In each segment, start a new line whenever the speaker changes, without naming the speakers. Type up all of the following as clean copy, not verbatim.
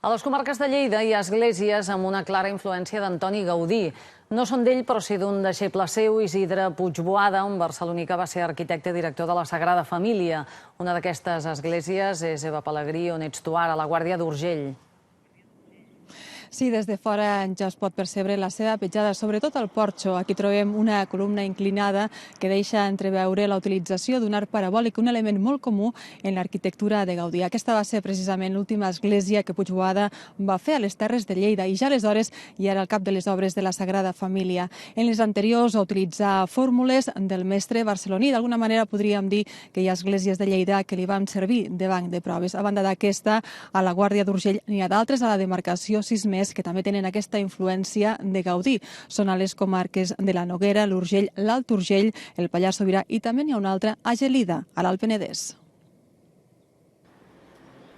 A les comarques de Lleida hi ha esglésies amb una clara influència d'Antoni Gaudí. No són d'ell, però sí d'un deixeble seu, Isidre Puigboada, un barceloní que va ser arquitecte i director de la Sagrada Família. Una d'aquestes esglésies és Eva Pelegrí, on ets tu ara, a la Guàrdia d'Urgell.
Sí, des de fora ja es pot percebre la seva petjada, sobretot al porxo. Aquí trobem una columna inclinada que deixa entreveure la utilització d'un arc parabòlic, un element molt comú en l'arquitectura de Gaudí. Aquesta va ser precisament l'última església que Puigboada va fer a les Terres de Lleida i ja aleshores hi era al cap de les obres de la Sagrada Família. En les anteriors va utilitzar fórmules del mestre barceloní. D'alguna manera podríem dir que hi ha esglésies de Lleida que li van servir de banc de proves. A banda d'aquesta, a la Guàrdia d'Urgell n'hi ha d'altres a la demarcació Sismes que també tenen aquesta influència de Gaudí. Són a les comarques de la Noguera, l'Urgell, l'Alt Urgell, el Pallars Sobirà i també n'hi ha una altra a Gelida, a l'Alt Penedès.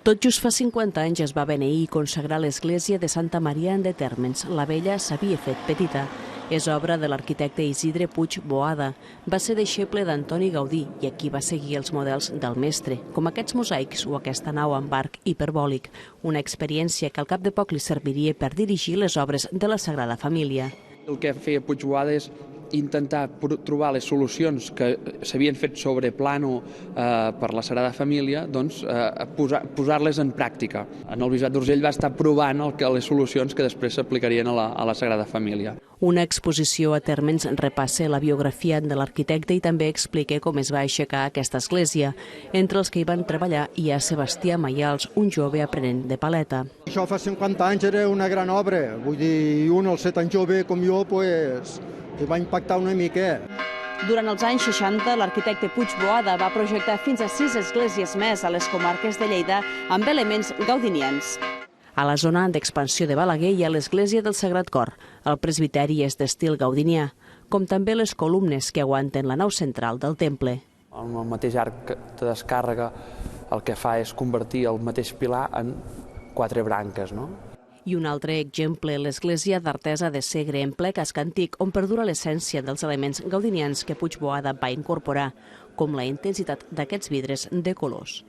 Tot just fa 50 anys es va beneir i consagrar l'església de Santa Maria de Térmens. La vella s'havia fet petita. És obra de l'arquitecte Isidre Puigboada. Va ser deixeble d'Antoni Gaudí i aquí va seguir els models del mestre, com aquests mosaics o aquesta nau amb arc hiperbòlic, una experiència que al cap de poc li serviria per dirigir les obres de la Sagrada Família.
El que feia Puigboada és intentar trobar les solucions que s'havien fet sobre plano per la Sagrada Família, doncs posar-les en pràctica. En el Bisbat d'Urgell va estar provant les solucions que després s'aplicarien a la Sagrada Família.
Una exposició a Térmens repassa la biografia de l'arquitecte i també explica com es va aixecar aquesta església. Entre els que hi van treballar hi ha Sebastià Maials, un jove aprenent de paleta.
Això fa 50 anys era una gran obra, vull dir, un al ser tan jove com jo, pues, va impactar una mica.
Durant els anys 60, l'arquitecte Puigboada va projectar fins a 6 esglésies més a les comarques de Lleida amb elements gaudinians.
A la zona d'expansió de Balaguer hi ha l'església del Sagrat Cor. El presbiteri és d'estil gaudinià, com també les columnes que aguanten la nau central del temple.
El mateix arc de descàrrega el que fa és convertir el mateix pilar en 4 branques, no?
I un altre exemple, l'església d'Artesa de Segre, en ple casc antic, on perdura l'essència dels elements gaudinians que Puigboada va incorporar, com la intensitat d'aquests vidres de colors.